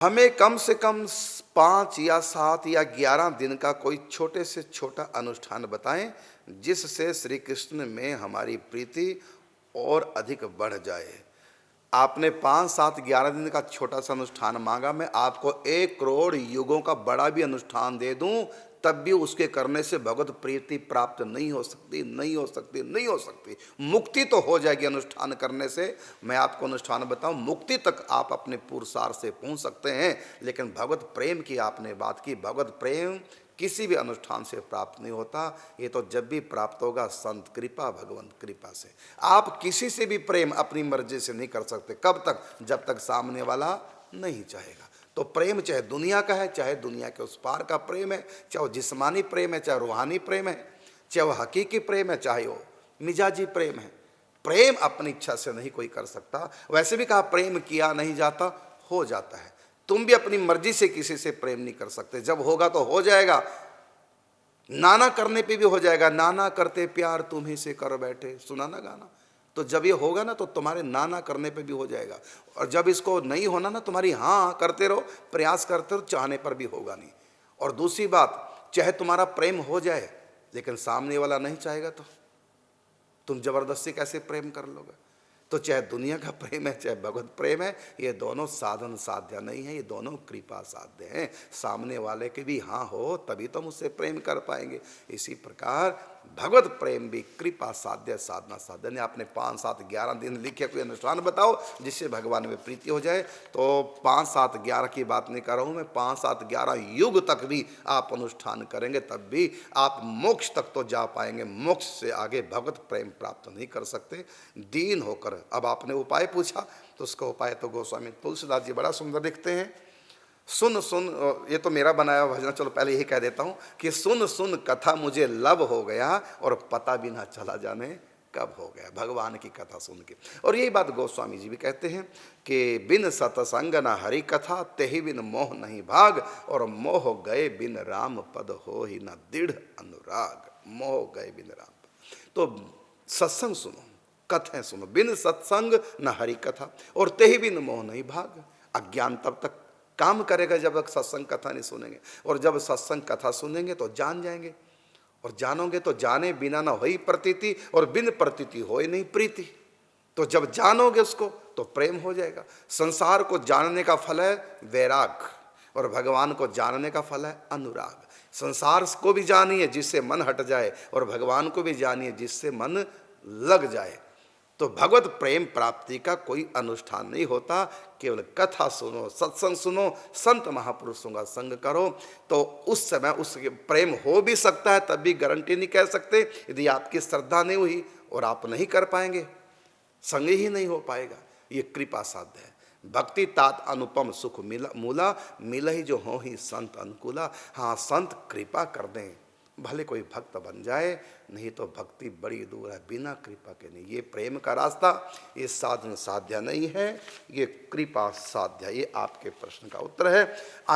हमें कम से कम 5 या 7 या 11 दिन का कोई छोटे से छोटा अनुष्ठान बताएं जिससे श्री कृष्ण में हमारी प्रीति और अधिक बढ़ जाए। आपने 5, 7, 11 दिन का छोटा सा अनुष्ठान मांगा, मैं आपको 1 करोड़ युगों का बड़ा भी अनुष्ठान दे दूं, तब भी उसके करने से भगवत प्रीति प्राप्त नहीं हो सकती, नहीं हो सकती, नहीं हो सकती। मुक्ति तो हो जाएगी अनुष्ठान करने से। मैं आपको अनुष्ठान बताऊं, मुक्ति तक आप अपने पुरुषार्थ से पहुंच सकते हैं, लेकिन भगवत प्रेम की आपने बात की। भगवत प्रेम किसी भी अनुष्ठान से प्राप्त नहीं होता। ये तो जब भी प्राप्त होगा संत कृपा, भगवंत कृपा से। आप किसी से भी प्रेम अपनी मर्जी से नहीं कर सकते। कब तक? जब तक सामने वाला नहीं चाहेगा। तो प्रेम चाहे दुनिया का है, चाहे दुनिया के उस पार का प्रेम है, चाहे वो जिस्मानी प्रेम है, चाहे रूहानी प्रेम है, चाहे वो हकीकी प्रेम है, चाहे वो मिजाजी प्रेम है, प्रेम अपनी इच्छा से नहीं कोई कर सकता। वैसे भी कहा प्रेम किया नहीं जाता, हो जाता है। तुम भी अपनी मर्जी से किसी से प्रेम नहीं कर सकते। जब होगा तो हो जाएगा, नाना करने पे भी हो जाएगा। नाना करते प्यार तुम्ही से कर बैठे, सुना ना गाना। तो जब ये होगा ना तो तुम्हारे नाना करने पे भी हो जाएगा। और जब इसको नहीं होना ना, तुम्हारी हाँ करते रहो, प्रयास करते रहो, चाहने पर भी होगा नहीं। और दूसरी बात, चाहे तुम्हारा प्रेम हो जाए लेकिन सामने वाला नहीं चाहेगा तो तुम जबरदस्ती कैसे प्रेम कर लोगे? तो चाहे दुनिया का प्रेम है, चाहे भगवत प्रेम है, ये दोनों साधन साध्य नहीं है, ये दोनों कृपा साध्य हैं। सामने वाले के भी हाँ हो तभी तो मुझसे प्रेम कर पाएंगे। इसी प्रकार भगवत प्रेम भी कृपा साध्य, साधना साध्य। ने आपने 5, 7, 11 दिन लिखे, कोई अनुष्ठान बताओ जिससे भगवान में प्रीति हो जाए। तो 5, 7, 11 की बात नहीं कर रहा हूँ मैं, 5, 7, 11 युग तक भी आप अनुष्ठान करेंगे तब भी आप मोक्ष तक तो जा पाएंगे। मोक्ष से आगे भगवत प्रेम प्राप्त नहीं कर सकते। दीन होकर, अब आपने उपाय पूछा तो उसका उपाय तो गोस्वामी तुलसीदास जी बड़ा सुंदर लिखते हैं। सुन सुन, ये तो मेरा बनाया हुआ भजन, चलो पहले यही कह देता हूँ कि सुन सुन कथा मुझे लब हो गया और पता भी ना चला जाने कब हो गया। भगवान की कथा सुन के। और यही बात गोस्वामी जी भी कहते हैं कि बिन सतसंग न हरि कथा, तेहि बिन मोह नहीं भाग, और मोह गए बिन राम पद हो ही न दृढ़ अनुराग। मोह गए बिन राम पद। तो सत्संग सुनो, कथें सुनो। बिन सत्संग न हरि कथा और तेहि बिन मोह नहीं भाग। अज्ञान तब तक काम करेगा जब तक सत्संग कथा नहीं सुनेंगे, और जब सत्संग कथा सुनेंगे तो जान जाएंगे, और जानोगे तो जाने बिना ना होई प्रतीति, और बिन प्रतीति होए नहीं प्रीति। तो जब जानोगे उसको तो प्रेम हो जाएगा। संसार को जानने का फल है वैराग, और भगवान को जानने का फल है अनुराग। संसार को भी जानिए जिससे मन हट जाए, और भगवान को भी जानिए जिससे मन लग जाए। तो भगवत प्रेम प्राप्ति का कोई अनुष्ठान नहीं होता। केवल कथा सुनो, सत्संग सुनो, संत महापुरुषों का संग करो, तो उस समय उस प्रेम हो भी सकता है। तब भी गारंटी नहीं कह सकते। यदि आपकी श्रद्धा नहीं हुई और आप नहीं कर पाएंगे, संग ही नहीं हो पाएगा। ये कृपा साध्य है। भक्ति तात अनुपम सुख मूला, मिला ही जो हो ही संत अनुकूला। हाँ, संत कृपा कर दें, भले कोई भक्त बन जाए, नहीं तो भक्ति बड़ी दूर है बिना कृपा के नहीं। ये प्रेम का रास्ता, ये साधन साध्य नहीं है, ये कृपा साध्य। ये आपके प्रश्न का उत्तर है।